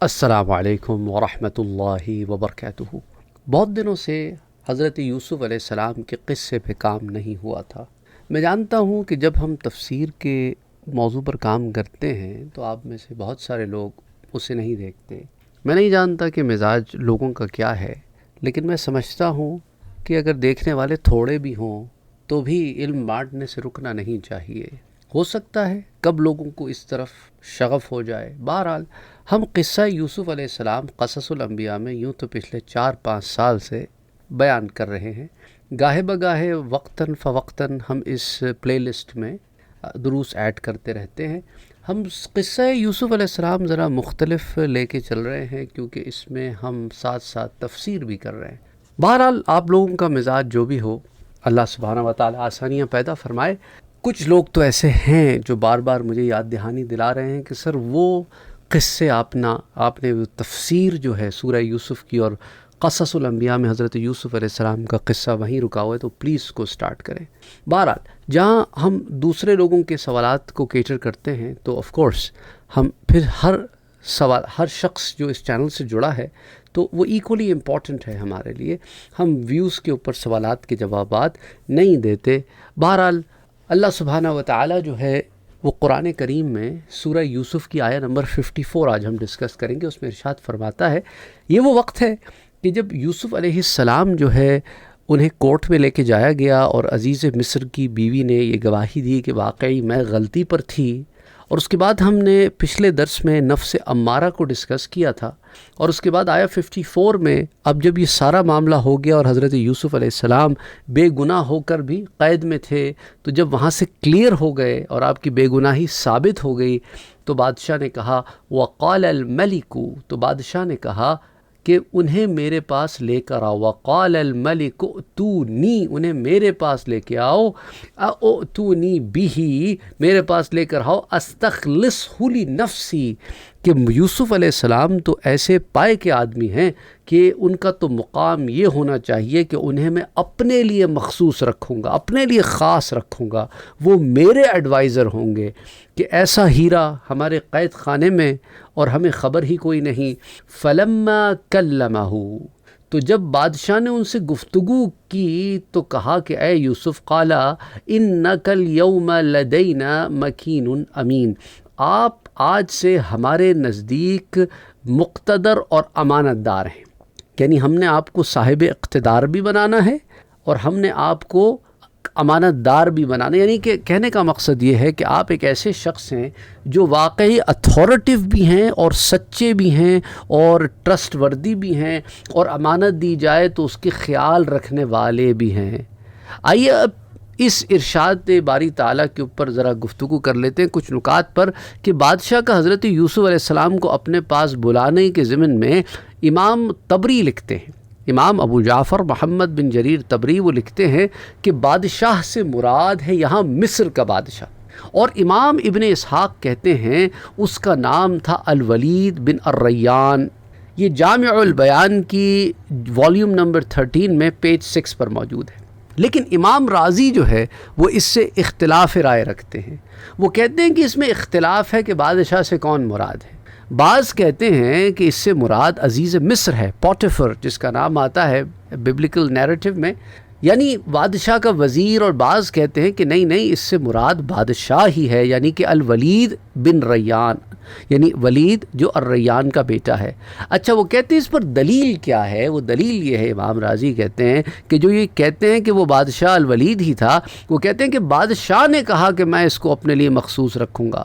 السلام علیکم ورحمۃ اللہ وبرکاتہ۔ بہت دنوں سے حضرت یوسف علیہ السلام کے قصے پہ کام نہیں ہوا تھا۔ میں جانتا ہوں کہ جب ہم تفسیر کے موضوع پر کام کرتے ہیں تو آپ میں سے بہت سارے لوگ اسے نہیں دیکھتے۔ میں نہیں جانتا کہ مزاج لوگوں کا کیا ہے، لیکن میں سمجھتا ہوں کہ اگر دیکھنے والے تھوڑے بھی ہوں تو بھی علم بانٹنے سے رکنا نہیں چاہیے۔ ہو سکتا ہے کب لوگوں کو اس طرف شغف ہو جائے۔ بہرحال ہم قصہ یوسف علیہ السلام قصص الانبیاء میں یوں تو پچھلے 4-5 سال سے بیان کر رہے ہیں۔ گاہے بگاہے وقتاً فوقتاً ہم اس پلے لسٹ میں دروس ایڈ کرتے رہتے ہیں۔ ہم قصہ یوسف علیہ السلام ذرا مختلف لے کے چل رہے ہیں کیونکہ اس میں ہم ساتھ ساتھ تفسیر بھی کر رہے ہیں۔ بہرحال آپ لوگوں کا مزاج جو بھی ہو، اللہ سبحانہ و تعالی آسانیاں پیدا فرمائے۔ کچھ لوگ تو ایسے ہیں جو بار بار مجھے یاد دہانی دلا رہے ہیں کہ سر وہ قصے آپ نے تفسیر جو ہے سورہ یوسف کی اور قصص الانبیاء میں حضرت یوسف علیہ السلام کا قصہ وہیں رکا ہوا ہے، تو پلیز اس کو سٹارٹ کریں۔ بہرحال جہاں ہم دوسرے لوگوں کے سوالات کو کیٹر کرتے ہیں تو آف کورس ہم پھر ہر شخص جو اس چینل سے جڑا ہے تو وہ ایکولی امپورٹنٹ ہے ہمارے لیے۔ ہم ویوز کے اوپر سوالات کے جوابات نہیں دیتے۔ بہرحال اللہ سبحانہ و تعالی جو ہے وہ قرآن کریم میں سورہ یوسف کی آیہ نمبر 54 آج ہم ڈسکس کریں گے۔ اس میں ارشاد فرماتا ہے، یہ وہ وقت ہے کہ جب یوسف علیہ السلام جو ہے انہیں کورٹ میں لے کے جایا گیا اور عزیز مصر کی بیوی نے یہ گواہی دی کہ واقعی میں غلطی پر تھی۔ اور اس کے بعد ہم نے پچھلے درس میں نفس امارہ کو ڈسکس کیا تھا، اور اس کے بعد آیا 54 میں اب جب یہ سارا معاملہ ہو گیا اور حضرت یوسف علیہ السلام بے گناہ ہو کر بھی قید میں تھے، تو جب وہاں سے کلیئر ہو گئے اور آپ کی بے گناہی ثابت ہو گئی تو بادشاہ نے کہا وقال الملک، تو بادشاہ نے کہا کہ انہیں میرے پاس لے کر آؤ۔ وقال الملک ائتونی، انہیں میرے پاس لے کے آؤ۔ ائتونی بہ، میرے پاس لے کر آؤ۔ استخلصہ لنفسی، کہ یوسف علیہ السلام تو ایسے پائے کے آدمی ہیں کہ ان کا تو مقام یہ ہونا چاہیے کہ انہیں میں اپنے لیے مخصوص رکھوں گا، اپنے لیے خاص رکھوں گا، وہ میرے ایڈوائزر ہوں گے کہ ایسا ہیرا ہمارے قید خانے میں اور ہمیں خبر ہی کوئی نہیں۔ فلما کلمہ، تو جب بادشاہ نے ان سے گفتگو کی تو کہا کہ اے یوسف، قال انک الیوم لدینا مکین امین، آپ آج سے ہمارے نزدیک مقتدر اور امانت دار ہیں۔ یعنی ہم نے آپ کو صاحب اقتدار بھی بنانا ہے اور ہم نے آپ کو امانت دار بھی بنانا ہے۔ یعنی کہ کہنے کا مقصد یہ ہے کہ آپ ایک ایسے شخص ہیں جو واقعی اتھارٹیو بھی ہیں اور سچے بھی ہیں اور ٹرسٹ وردی بھی ہیں، اور امانت دی جائے تو اس کے خیال رکھنے والے بھی ہیں۔ آئیے اب اس ارشاد باری تعالیٰ کے اوپر ذرا گفتگو کر لیتے ہیں کچھ نکات پر، کہ بادشاہ کا حضرت یوسف علیہ السلام کو اپنے پاس بلانے کے ضمن میں امام طبری لکھتے ہیں، امام ابو جعفر محمد بن جریر طبری، وہ لکھتے ہیں کہ بادشاہ سے مراد ہے یہاں مصر کا بادشاہ، اور امام ابن اسحاق کہتے ہیں اس کا نام تھا الولید بن الریان۔ یہ جامع البیان کی والیوم نمبر 13 میں پیج 6 پر موجود ہے۔ لیکن امام رازی جو ہے وہ اس سے اختلاف رائے رکھتے ہیں۔ وہ کہتے ہیں کہ اس میں اختلاف ہے کہ بادشاہ سے کون مراد ہے۔ بعض کہتے ہیں کہ اس سے مراد عزیز مصر ہے، پوٹیفر، جس کا نام آتا ہے ببلیکل نیریٹو میں، یعنی بادشاہ کا وزیر، اور بعض کہتے ہیں کہ نہیں اس سے مراد بادشاہ ہی ہے، یعنی کہ الولید بن ریان، یعنی ولید جو الریان کا بیٹا ہے۔ اچھا، وہ کہتے ہیں اس پر دلیل کیا ہے؟ وہ دلیل یہ ہے، امام رازی کہتے ہیں کہ جو یہ کہتے ہیں کہ وہ بادشاہ الولید ہی تھا، وہ کہتے ہیں کہ بادشاہ نے کہا کہ میں اس کو اپنے لیے مخصوص رکھوں گا۔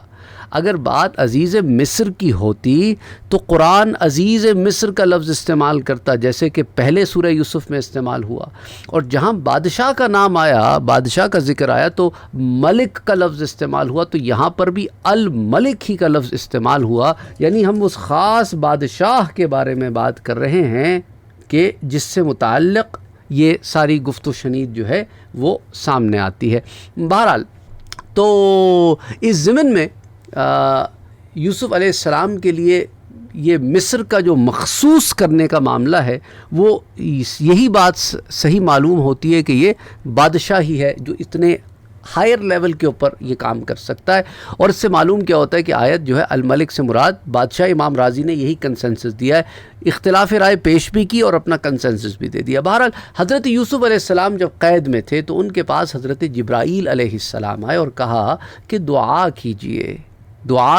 اگر بات عزیز مصر کی ہوتی تو قرآن عزیز مصر کا لفظ استعمال کرتا، جیسے کہ پہلے سورہ یوسف میں استعمال ہوا، اور جہاں بادشاہ کا نام آیا، بادشاہ کا ذکر آیا تو ملک کا لفظ استعمال ہوا، تو یہاں پر بھی الملک ہی کا لفظ استعمال ہوا، یعنی ہم اس خاص بادشاہ کے بارے میں بات کر رہے ہیں کہ جس سے متعلق یہ ساری گفت و شنید جو ہے وہ سامنے آتی ہے۔ بہرحال تو اس ضمن میں یوسف علیہ السلام کے لیے یہ مصر کا جو مخصوص کرنے کا معاملہ ہے، وہ یہی بات صحیح معلوم ہوتی ہے کہ یہ بادشاہ ہی ہے جو اتنے ہائر لیول کے اوپر یہ کام کر سکتا ہے. اور اس سے معلوم کیا ہوتا ہے کہ آیت جو ہے الملک سے مراد بادشاہ. امام رازی نے یہی کنسنسس دیا ہے, اختلاف رائے پیش بھی کی اور اپنا کنسنسس بھی دے دیا. بہرحال حضرت یوسف علیہ السلام جب قید میں تھے تو ان کے پاس حضرت جبرائیل علیہ السلام آئے اور کہا کہ دعا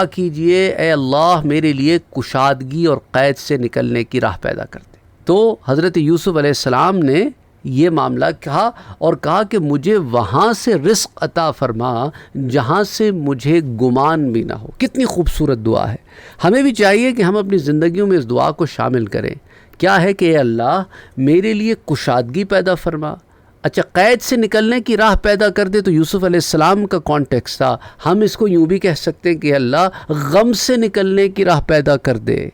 کیجئے اے اللہ میرے لیے کشادگی اور قید سے نکلنے کی راہ پیدا کر دے. تو حضرت یوسف علیہ السلام نے یہ معاملہ کہا اور کہا کہ مجھے وہاں سے رزق عطا فرما جہاں سے مجھے گمان بھی نہ ہو. کتنی خوبصورت دعا ہے. ہمیں بھی چاہیے کہ ہم اپنی زندگیوں میں اس دعا کو شامل کریں. کیا ہے کہ اے اللہ میرے لیے کشادگی پیدا فرما. اچھا, قید سے نکلنے کی راہ پیدا کر دے تو یوسف علیہ السلام کا کانٹیکس تھا. ہم اس کو یوں بھی کہہ سکتے ہیں کہ اللہ غم سے نکلنے کی راہ پیدا کر دے,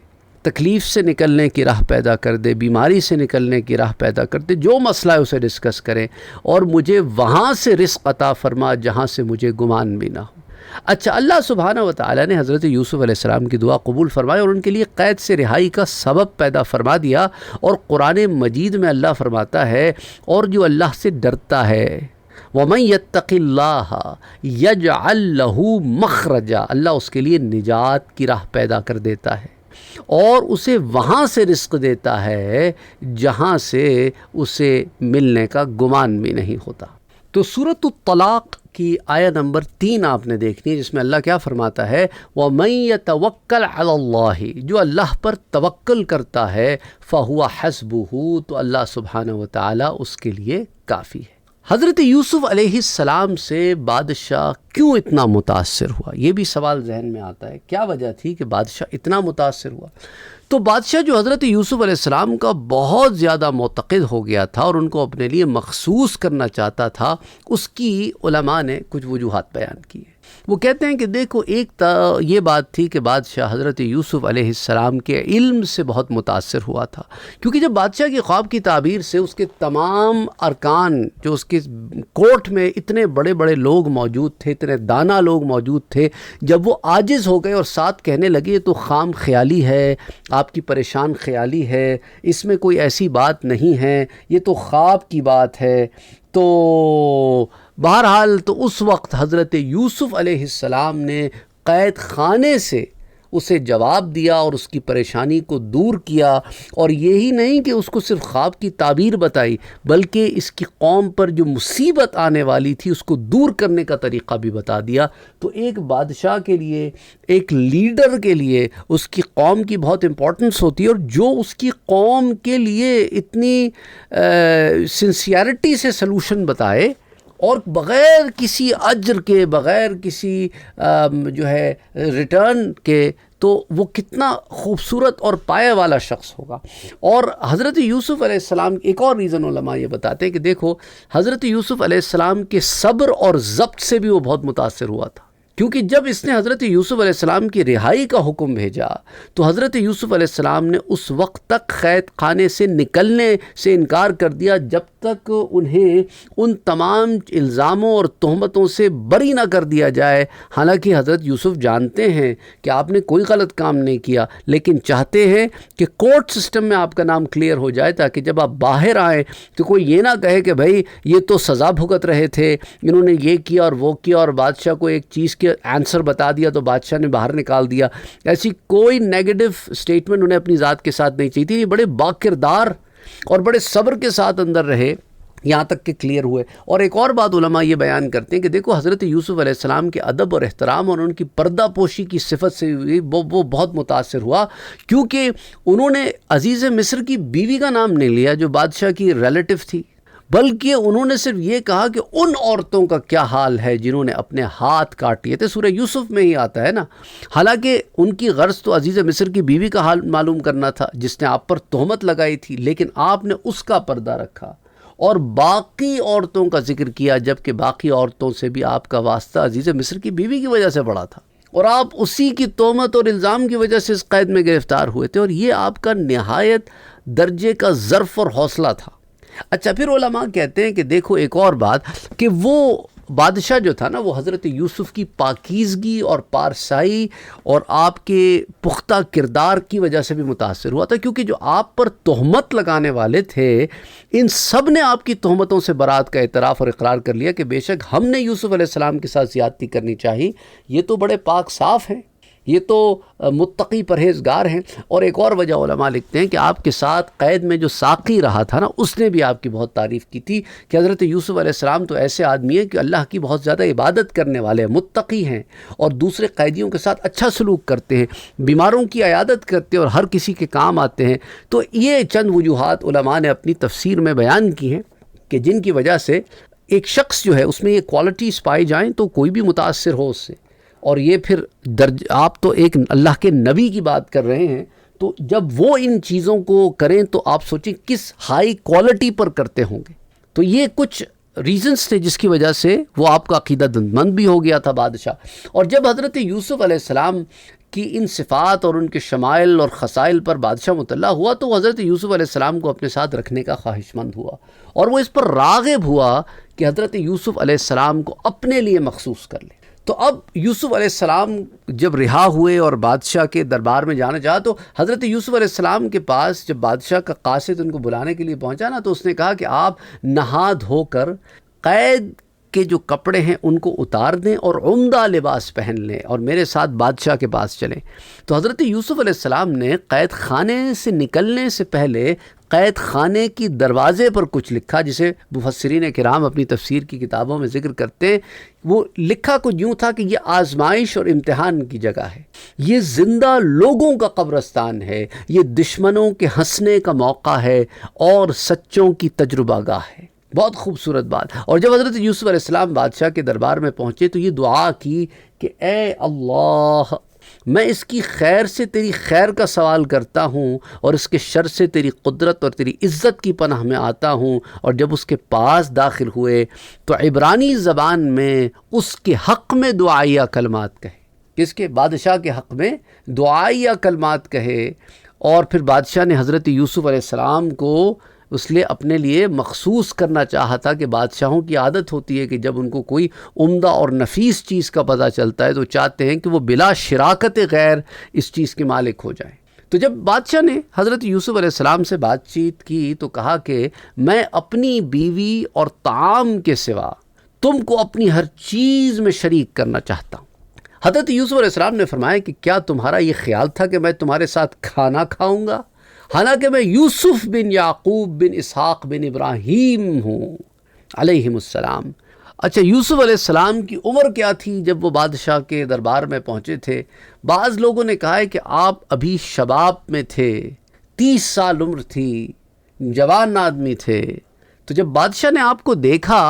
تکلیف سے نکلنے کی راہ پیدا کر دے, بیماری سے نکلنے کی راہ پیدا کر دے. جو مسئلہ ہے اسے ڈسکس کریں اور مجھے وہاں سے رزق عطا فرما جہاں سے مجھے گمان بھی نہ ہو. اچھا, اللہ سبحانہ و تعالیٰ نے حضرت یوسف علیہ السلام کی دعا قبول فرمائی اور ان کے لیے قید سے رہائی کا سبب پیدا فرما دیا. اور قرآن مجید میں اللہ فرماتا ہے اور جو اللہ سے ڈرتا ہے وَمَن يَتَّقِ اللَّهَ يَجْعَلْ لَهُ مَخْرَجًا, اللہ اس کے لیے نجات کی راہ پیدا کر دیتا ہے اور اسے وہاں سے رزق دیتا ہے جہاں سے اسے ملنے کا گمان بھی نہیں ہوتا. تو سورۃ الطلاق کی آیہ نمبر 3 آپ نے دیکھنی ہے جس میں اللہ کیا فرماتا ہے وَمَن يَتَوَكَّلْ عَلَى اللَّهِ, جو اللہ پر توکل کرتا ہے فَهُوَ حَسْبُهُ, تو اللہ سبحانہ و تعالیٰ اس کے لیے کافی ہے. حضرت یوسف علیہ السلام سے بادشاہ کیوں اتنا متاثر ہوا, یہ بھی سوال ذہن میں آتا ہے. کیا وجہ تھی کہ بادشاہ اتنا متاثر ہوا؟ تو بادشاہ جو حضرت یوسف علیہ السلام کا بہت زیادہ معتقد ہو گیا تھا اور ان کو اپنے لیے مخصوص کرنا چاہتا تھا, اس کی علماء نے کچھ وجوہات بیان کی ہیں. وہ کہتے ہیں کہ دیکھو, ایک یہ بات تھی کہ بادشاہ حضرت یوسف علیہ السلام کے علم سے بہت متاثر ہوا تھا, کیونکہ جب بادشاہ کی خواب کی تعبیر سے اس کے تمام ارکان, جو اس کے کورٹ میں اتنے بڑے بڑے لوگ موجود تھے, اتنے دانا لوگ موجود تھے, جب وہ عاجز ہو گئے اور ساتھ کہنے لگے تو خام خیالی ہے, آپ کی پریشان خیالی ہے, اس میں کوئی ایسی بات نہیں ہے, یہ تو خواب کی بات ہے. تو بہرحال تو اس وقت حضرت یوسف علیہ السلام نے قید خانے سے اسے جواب دیا اور اس کی پریشانی کو دور کیا, اور یہی نہیں کہ اس کو صرف خواب کی تعبیر بتائی بلکہ اس کی قوم پر جو مصیبت آنے والی تھی اس کو دور کرنے کا طریقہ بھی بتا دیا. تو ایک بادشاہ کے لیے, ایک لیڈر کے لیے اس کی قوم کی بہت امپورٹنس ہوتی ہے, اور جو اس کی قوم کے لیے اتنی سنسیئرٹی سے سلوشن بتائے اور بغیر کسی اجر کے, بغیر کسی جو ہے ریٹرن کے, تو وہ کتنا خوبصورت اور پایہ والا شخص ہوگا. اور حضرت یوسف علیہ السلام, ایک اور ریزن علماء یہ بتاتے ہیں کہ دیکھو حضرت یوسف علیہ السلام کے صبر اور ضبط سے بھی وہ بہت متاثر ہوا تھا, کیونکہ جب اس نے حضرت یوسف علیہ السلام کی رہائی کا حکم بھیجا تو حضرت یوسف علیہ السلام نے اس وقت تک قید خانے سے نکلنے سے انکار کر دیا جب تک انہیں ان تمام الزاموں اور تہمتوں سے بری نہ کر دیا جائے. حالانکہ حضرت یوسف جانتے ہیں کہ آپ نے کوئی غلط کام نہیں کیا, لیکن چاہتے ہیں کہ کورٹ سسٹم میں آپ کا نام کلیئر ہو جائے تاکہ جب آپ باہر آئیں تو کوئی یہ نہ کہے کہ بھائی یہ تو سزا بھگت رہے تھے, انہوں نے یہ کیا اور وہ کیا, اور بادشاہ کو ایک چیز کے آنسر بتا دیا تو بادشاہ نے باہر نکال دیا. ایسی کوئی نیگیٹو سٹیٹمنٹ انہیں اپنی ذات کے ساتھ نہیں چاہیے تھی. یہ بڑے باکردار اور بڑے صبر کے ساتھ اندر رہے یہاں تک کہ کلیئر ہوئے. اور ایک اور بات علماء یہ بیان کرتے ہیں کہ دیکھو حضرت یوسف علیہ السلام کے ادب اور احترام اور ان کی پردہ پوشی کی صفت سے وہ بہت متاثر ہوا, کیونکہ انہوں نے عزیز مصر کی بیوی کا نام نہیں لیا جو بادشاہ کی ریلیٹو تھی, بلکہ انہوں نے صرف یہ کہا کہ ان عورتوں کا کیا حال ہے جنہوں نے اپنے ہاتھ کاٹ لیے تھے. سورہ یوسف میں ہی آتا ہے نا. حالانکہ ان کی غرض تو عزیز مصر کی بیوی کا حال معلوم کرنا تھا جس نے آپ پر تہمت لگائی تھی, لیکن آپ نے اس کا پردہ رکھا اور باقی عورتوں کا ذکر کیا, جبکہ باقی عورتوں سے بھی آپ کا واسطہ عزیز مصر کی بیوی کی وجہ سے بڑا تھا, اور آپ اسی کی تہمت اور الزام کی وجہ سے اس قید میں گرفتار ہوئے تھے, اور یہ آپ کا نہایت درجے کا ظرف اور حوصلہ تھا. اچھا, پھر علماء کہتے ہیں کہ دیکھو ایک اور بات کہ وہ بادشاہ جو تھا نا وہ حضرت یوسف کی پاکیزگی اور پارسائی اور آپ کے پختہ کردار کی وجہ سے بھی متاثر ہوا تھا، کیونکہ جو آپ پر تہمت لگانے والے تھے ان سب نے آپ کی تہمتوں سے برات کا اعتراف اور اقرار کر لیا کہ بے شک ہم نے یوسف علیہ السلام کے ساتھ زیادتی کرنی چاہیے، یہ تو بڑے پاک صاف ہیں، یہ تو متقی پرہیزگار ہیں۔ اور ایک اور وجہ علماء لکھتے ہیں کہ آپ کے ساتھ قید میں جو ساقی رہا تھا نا اس نے بھی آپ کی بہت تعریف کی تھی کہ حضرت یوسف علیہ السلام تو ایسے آدمی ہیں کہ اللہ کی بہت زیادہ عبادت کرنے والے ہیں، متقی ہیں اور دوسرے قیدیوں کے ساتھ اچھا سلوک کرتے ہیں، بیماروں کی عیادت کرتے ہیں اور ہر کسی کے کام آتے ہیں۔ تو یہ چند وجوہات علماء نے اپنی تفسیر میں بیان کی ہیں کہ جن کی وجہ سے ایک شخص جو ہے اس میں یہ کوالٹیز پائی جائیں تو کوئی بھی متاثر ہو اس سے۔ اور یہ پھر آپ تو ایک اللہ کے نبی کی بات کر رہے ہیں، تو جب وہ ان چیزوں کو کریں تو آپ سوچیں کس ہائی کوالٹی پر کرتے ہوں گے۔ تو یہ کچھ ریزنز تھے جس کی وجہ سے وہ آپ کا عقیدہ مند بھی ہو گیا تھا بادشاہ۔ اور جب حضرت یوسف علیہ السلام کی ان صفات اور ان کے شمائل اور خصائل پر بادشاہ مطلع ہوا تو وہ حضرت یوسف علیہ السلام کو اپنے ساتھ رکھنے کا خواہش مند ہوا، اور وہ اس پر راغب ہوا کہ حضرت یوسف علیہ السلام کو اپنے لیے مخصوص کر لے۔ تو اب یوسف علیہ السلام جب رہا ہوئے اور بادشاہ کے دربار میں جانا چاہا تو حضرت یوسف علیہ السلام کے پاس جب بادشاہ کا قاصد ان کو بلانے کے لیے پہنچا نا تو اس نے کہا کہ آپ نہا دھو کر قید کے جو کپڑے ہیں ان کو اتار دیں اور عمدہ لباس پہن لیں اور میرے ساتھ بادشاہ کے پاس چلیں۔ تو حضرت یوسف علیہ السلام نے قید خانے سے نکلنے سے پہلے قید خانے کی دروازے پر کچھ لکھا، جسے مفسرین کرام اپنی تفسیر کی کتابوں میں ذکر کرتے ہیں۔ وہ لکھا کچھ یوں تھا کہ یہ آزمائش اور امتحان کی جگہ ہے، یہ زندہ لوگوں کا قبرستان ہے، یہ دشمنوں کے ہنسنے کا موقع ہے اور سچوں کی تجربہ گاہ ہے۔ بہت خوبصورت بات۔ اور جب حضرت یوسف علیہ السلام بادشاہ کے دربار میں پہنچے تو یہ دعا کی کہ اے اللہ، میں اس کی خیر سے تیری خیر کا سوال کرتا ہوں اور اس کے شر سے تیری قدرت اور تیری عزت کی پناہ میں آتا ہوں۔ اور جب اس کے پاس داخل ہوئے تو عبرانی زبان میں اس کے حق میں دعائیہ کلمات کہے، کس کے؟ بادشاہ کے حق میں دعائیہ کلمات کہے۔ اور پھر بادشاہ نے حضرت یوسف علیہ السلام کو اس لیے اپنے لیے مخصوص کرنا چاہا تھا کہ بادشاہوں کی عادت ہوتی ہے کہ جب ان کو کوئی عمدہ اور نفیس چیز کا پتہ چلتا ہے تو چاہتے ہیں کہ وہ بلا شراکت غیر اس چیز کے مالک ہو جائیں۔ تو جب بادشاہ نے حضرت یوسف علیہ السلام سے بات چیت کی تو کہا کہ میں اپنی بیوی اور طعام کے سوا تم کو اپنی ہر چیز میں شریک کرنا چاہتا ہوں۔ حضرت یوسف علیہ السلام نے فرمایا کہ کیا تمہارا یہ خیال تھا کہ میں تمہارے ساتھ کھانا کھاؤں گا، حالانکہ میں یوسف بن یعقوب بن اسحاق بن ابراہیم ہوں علیہم السلام۔ اچھا، یوسف علیہ السلام کی عمر کیا تھی جب وہ بادشاہ کے دربار میں پہنچے تھے؟ بعض لوگوں نے کہا ہے کہ آپ ابھی شباب میں تھے، 30 سال عمر تھی، جوان آدمی تھے۔ تو جب بادشاہ نے آپ کو دیکھا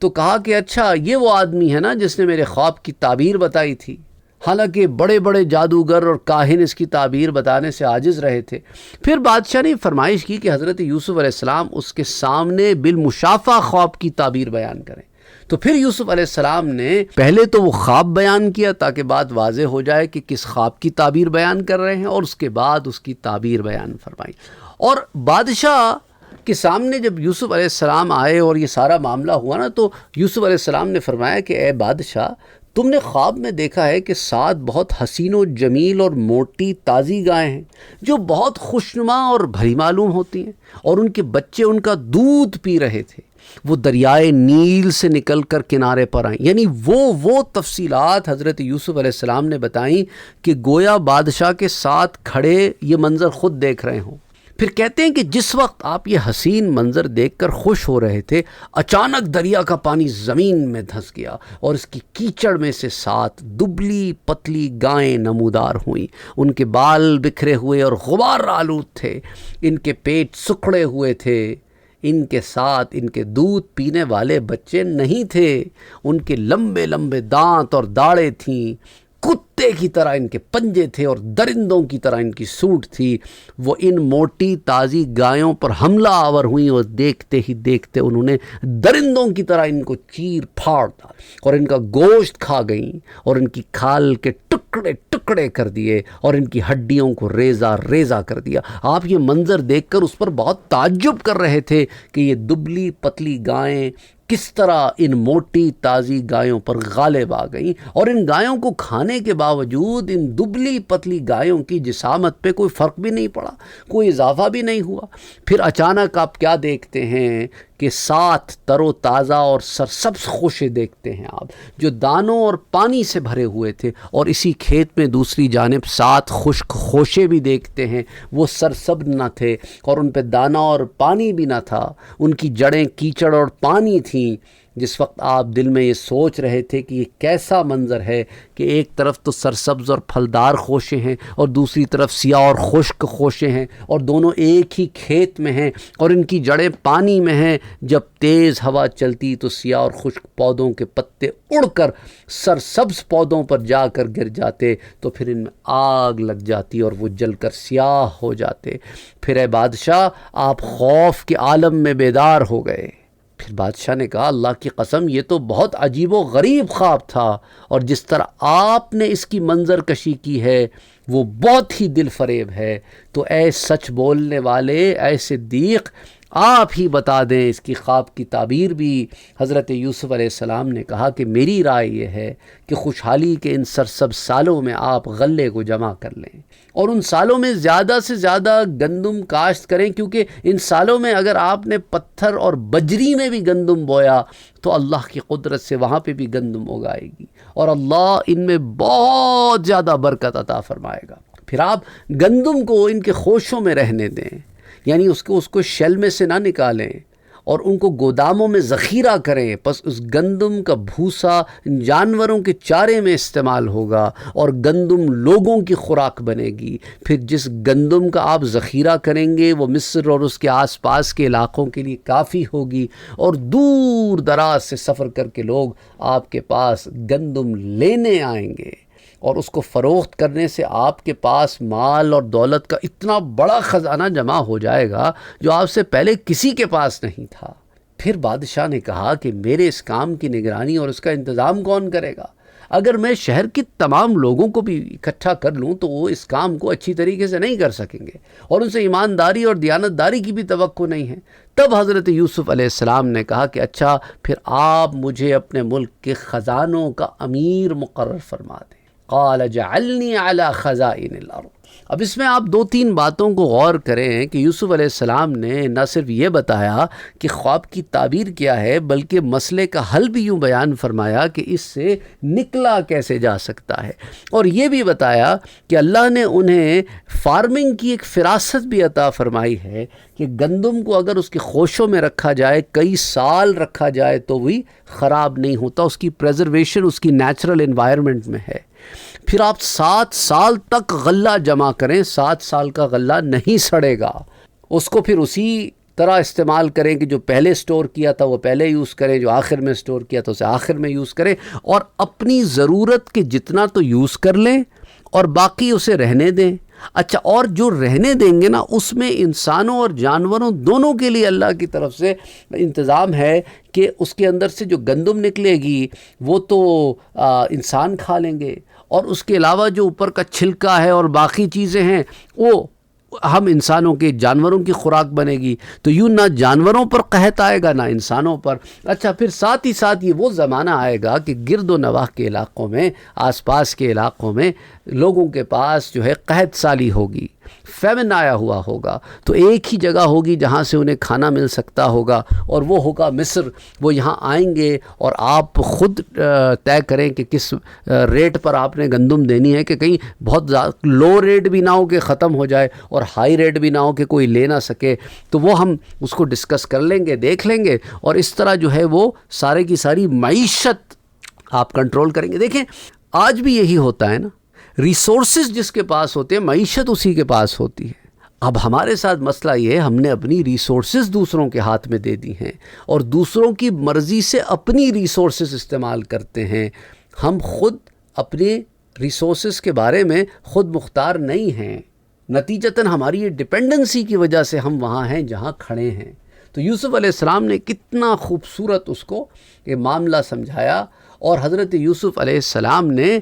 تو کہا کہ اچھا یہ وہ آدمی ہے نا جس نے میرے خواب کی تعبیر بتائی تھی، حالانکہ بڑے بڑے جادوگر اور کاہن اس کی تعبیر بتانے سے عاجز رہے تھے۔ پھر بادشاہ نے فرمائش کی کہ حضرت یوسف علیہ السلام اس کے سامنے بالمشافہ خواب کی تعبیر بیان کریں۔ تو پھر یوسف علیہ السلام نے پہلے تو وہ خواب بیان کیا تاکہ بات واضح ہو جائے کہ کس خواب کی تعبیر بیان کر رہے ہیں، اور اس کے بعد اس کی تعبیر بیان فرمائی۔ اور بادشاہ کے سامنے جب یوسف علیہ السلام آئے اور یہ سارا معاملہ ہوا نا تو یوسف علیہ السلام نے فرمایا کہ اے بادشاہ، تم نے خواب میں دیکھا ہے کہ 7 بہت حسین و جمیل اور موٹی تازی گائیں ہیں جو بہت خوشنما اور بھری معلوم ہوتی ہیں، اور ان کے بچے ان کا دودھ پی رہے تھے۔ وہ دریائے نیل سے نکل کر کنارے پر آئیں، یعنی وہ تفصیلات حضرت یوسف علیہ السلام نے بتائیں کہ گویا بادشاہ کے ساتھ کھڑے یہ منظر خود دیکھ رہے ہوں۔ پھر کہتے ہیں کہ جس وقت آپ یہ حسین منظر دیکھ کر خوش ہو رہے تھے، اچانک دریا کا پانی زمین میں دھنس گیا اور اس کی کیچڑ میں سے 7 دبلی پتلی گائیں نمودار ہوئیں۔ ان کے بال بکھرے ہوئے اور غبار آلود تھے، ان کے پیٹ سکڑے ہوئے تھے، ان کے ساتھ ان کے دودھ پینے والے بچے نہیں تھے، ان کے لمبے لمبے دانت اور داڑیں تھیں، کتے کی طرح ان کے پنجے تھے اور درندوں کی طرح ان کی سونڈ تھی۔ وہ ان موٹی تازی گایوں پر حملہ آور ہوئیں اور دیکھتے ہی دیکھتے انہوں نے درندوں کی طرح ان کو چیر پھاڑ ڈالا اور ان کا گوشت کھا گئیں اور ان کی کھال کے ٹکڑے ٹکڑے کر دیے اور ان کی ہڈیوں کو ریزہ ریزہ کر دیا۔ آپ یہ منظر دیکھ کر اس پر بہت تعجب کر رہے تھے کہ یہ دبلی پتلی گائیں کس طرح ان موٹی تازی گایوں پر غالب آ گئیں، اور ان گایوں کو کھانے کے باوجود ان دبلی پتلی گایوں کی جسامت پہ کوئی فرق بھی نہیں پڑا، کوئی اضافہ بھی نہیں ہوا۔ پھر اچانک آپ کیا دیکھتے ہیں کہ 7 تر و تازہ اور سرسبز خوشے دیکھتے ہیں آپ، جو دانوں اور پانی سے بھرے ہوئے تھے، اور اسی کھیت میں دوسری جانب 7 خشک خوشے بھی دیکھتے ہیں، وہ سرسبز نہ تھے اور ان پہ دانہ اور پانی بھی نہ تھا، ان کی جڑیں کیچڑ اور پانی تھیں۔ جس وقت آپ دل میں یہ سوچ رہے تھے کہ یہ کیسا منظر ہے کہ ایک طرف تو سرسبز اور پھلدار خوشے ہیں اور دوسری طرف سیاہ اور خشک خوشے ہیں، اور دونوں ایک ہی کھیت میں ہیں اور ان کی جڑیں پانی میں ہیں، جب تیز ہوا چلتی تو سیاہ اور خشک پودوں کے پتے اڑ کر سرسبز پودوں پر جا کر گر جاتے، تو پھر ان میں آگ لگ جاتی اور وہ جل کر سیاہ ہو جاتے۔ پھر اے بادشاہ، آپ خوف کے عالم میں بیدار ہو گئے۔ پھر بادشاہ نے کہا، اللہ کی قسم، یہ تو بہت عجیب و غریب خواب تھا، اور جس طرح آپ نے اس کی منظر کشی کی ہے وہ بہت ہی دل فریب ہے۔ تو اے سچ بولنے والے، اے صدیق، آپ ہی بتا دیں اس کی خواب کی تعبیر بھی۔ حضرت یوسف علیہ السلام نے کہا کہ میری رائے یہ ہے کہ خوشحالی کے ان سرسبز سالوں میں آپ غلے کو جمع کر لیں، اور ان سالوں میں زیادہ سے زیادہ گندم کاشت کریں، کیونکہ ان سالوں میں اگر آپ نے پتھر اور بجری میں بھی گندم بویا تو اللہ کی قدرت سے وہاں پہ بھی گندم اگائے گی، اور اللہ ان میں بہت زیادہ برکت عطا فرمائے گا۔ پھر آپ گندم کو ان کے خوشوں میں رہنے دیں، یعنی اس کو شیل میں سے نہ نکالیں، اور ان کو گوداموں میں ذخیرہ کریں۔ پس اس گندم کا بھوسا جانوروں کے چارے میں استعمال ہوگا، اور گندم لوگوں کی خوراک بنے گی۔ پھر جس گندم کا آپ ذخیرہ کریں گے وہ مصر اور اس کے آس پاس کے علاقوں کے لیے کافی ہوگی، اور دور دراز سے سفر کر کے لوگ آپ کے پاس گندم لینے آئیں گے، اور اس کو فروخت کرنے سے آپ کے پاس مال اور دولت کا اتنا بڑا خزانہ جمع ہو جائے گا جو آپ سے پہلے کسی کے پاس نہیں تھا۔ پھر بادشاہ نے کہا کہ میرے اس کام کی نگرانی اور اس کا انتظام کون کرے گا؟ اگر میں شہر کی تمام لوگوں کو بھی اکٹھا کر لوں تو وہ اس کام کو اچھی طریقے سے نہیں کر سکیں گے، اور ان سے ایمانداری اور دیانتداری کی بھی توقع نہیں ہے۔ تب حضرت یوسف علیہ السلام نے کہا کہ اچھا، پھر آپ مجھے اپنے ملک کے خزانوں کا امیر مقرر فرما دیں۔ قال جعلنی علی خزائن الارض۔ اب اس میں آپ 2-3 باتوں کو غور کریں کہ یوسف علیہ السلام نے نہ صرف یہ بتایا کہ خواب کی تعبیر کیا ہے، بلکہ مسئلے کا حل بھی یوں بیان فرمایا کہ اس سے نکلا کیسے جا سکتا ہے، اور یہ بھی بتایا کہ اللہ نے انہیں فارمنگ کی ایک فراست بھی عطا فرمائی ہے کہ گندم کو اگر اس کے خوشوں میں رکھا جائے، کئی سال رکھا جائے تو بھی خراب نہیں ہوتا، اس کی پریزرویشن اس کی نیچرل انوائرمنٹ میں ہے۔ پھر آپ 7 سال تک غلہ جمع کریں، 7 سال کا غلہ نہیں سڑے گا، اس کو پھر اسی طرح استعمال کریں کہ جو پہلے سٹور کیا تھا وہ پہلے یوز کریں، جو آخر میں سٹور کیا تھا اسے آخر میں یوز کریں، اور اپنی ضرورت کے جتنا تو یوز کر لیں اور باقی اسے رہنے دیں۔ اچھا، اور جو رہنے دیں گے نا، اس میں انسانوں اور جانوروں دونوں کے لیے اللہ کی طرف سے انتظام ہے کہ اس کے اندر سے جو گندم نکلے گی وہ تو انسان کھا لیں گے، اور اس کے علاوہ جو اوپر کا چھلکا ہے اور باقی چیزیں ہیں وہ ہم انسانوں کے جانوروں کی خوراک بنے گی، تو یوں نہ جانوروں پر قحط آئے گا نہ انسانوں پر۔ اچھا، پھر ساتھ ہی ساتھ یہ وہ زمانہ آئے گا کہ گرد و نواح کے علاقوں میں، آس پاس کے علاقوں میں لوگوں کے پاس جو ہے قحط سالی ہوگی، فیمن آیا ہوا ہوگا، تو ایک ہی جگہ ہوگی جہاں سے انہیں کھانا مل سکتا ہوگا، اور وہ ہوگا مصر۔ وہ یہاں آئیں گے اور آپ خود طے کریں کہ کس ریٹ پر آپ نے گندم دینی ہے، کہ کہیں بہت لو ریٹ بھی نہ ہو کہ ختم ہو جائے اور ہائی ریٹ بھی نہ ہو کہ کوئی لے نہ سکے، تو وہ ہم اس کو ڈسکس کر لیں گے، دیکھ لیں گے، اور اس طرح جو ہے وہ سارے کی ساری معیشت آپ کنٹرول کریں گے۔ دیکھیں، آج بھی یہی ہوتا ہے نا، ریسورسز جس کے پاس ہوتے ہیں معیشت اسی کے پاس ہوتی ہے۔ اب ہمارے ساتھ مسئلہ یہ ہے، ہم نے اپنی ریسورسز دوسروں کے ہاتھ میں دے دی ہیں، اور دوسروں کی مرضی سے اپنی ریسورسز استعمال کرتے ہیں۔ ہم خود اپنے ریسورسز کے بارے میں خود مختار نہیں ہیں، نتیجتاً ہماری یہ ڈپینڈنسی کی وجہ سے ہم وہاں ہیں جہاں کھڑے ہیں۔ تو یوسف علیہ السلام نے کتنا خوبصورت اس کو یہ معاملہ سمجھایا، اور حضرت یوسف علیہ السلام نے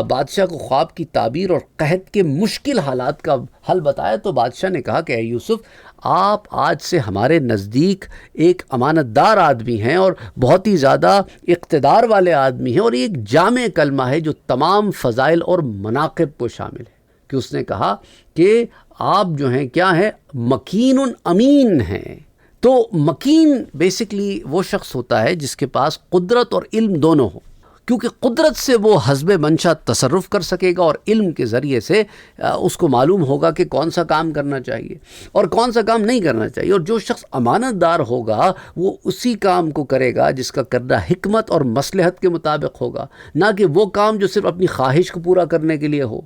بادشاہ کو خواب کی تعبیر اور قحط کے مشکل حالات کا حل بتایا، تو بادشاہ نے کہا کہ اے یوسف، آپ آج سے ہمارے نزدیک ایک امانت دار آدمی ہیں اور بہت ہی زیادہ اقتدار والے آدمی ہیں، اور ایک جامع کلمہ ہے جو تمام فضائل اور مناقب کو شامل ہے، کہ اس نے کہا کہ آپ جو ہیں کیا ہیں، مکین امین ہیں۔ تو مکین بیسکلی وہ شخص ہوتا ہے جس کے پاس قدرت اور علم دونوں ہو، کیونکہ قدرت سے وہ حسب منشا تصرف کر سکے گا، اور علم کے ذریعے سے اس کو معلوم ہوگا کہ کون سا کام کرنا چاہیے اور کون سا کام نہیں کرنا چاہیے۔ اور جو شخص امانت دار ہوگا وہ اسی کام کو کرے گا جس کا کرنا حکمت اور مصلحت کے مطابق ہوگا، نہ کہ وہ کام جو صرف اپنی خواہش کو پورا کرنے کے لیے ہو۔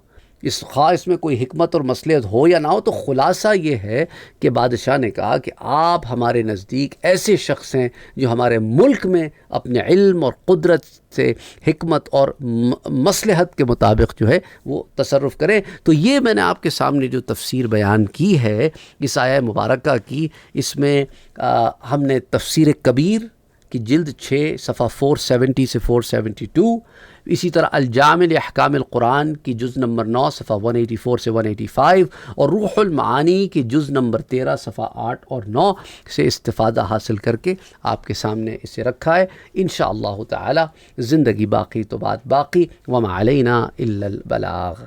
خواہ میں کوئی حکمت اور مصلحت ہو یا نہ ہو، تو خلاصہ یہ ہے کہ بادشاہ نے کہا کہ آپ ہمارے نزدیک ایسے شخص ہیں جو ہمارے ملک میں اپنے علم اور قدرت سے حکمت اور مصلحت کے مطابق جو ہے وہ تصرف کریں۔ تو یہ میں نے آپ کے سامنے جو تفسیر بیان کی ہے اس آیہ مبارکہ کی، اس میں ہم نے تفسیر کبیر کی جلد 6 صفحہ 470 سے 472، اسی طرح الجامع احکام القرآن کی جز نمبر 9 صفحہ 184 سے 185، اور روح المعانی کی جز نمبر 13 صفحہ 8 اور 9 سے استفادہ حاصل کر کے آپ کے سامنے اسے رکھا ہے۔ انشاءاللہ تعالی زندگی باقی تو بات باقی، وما علینا الا البلاغ۔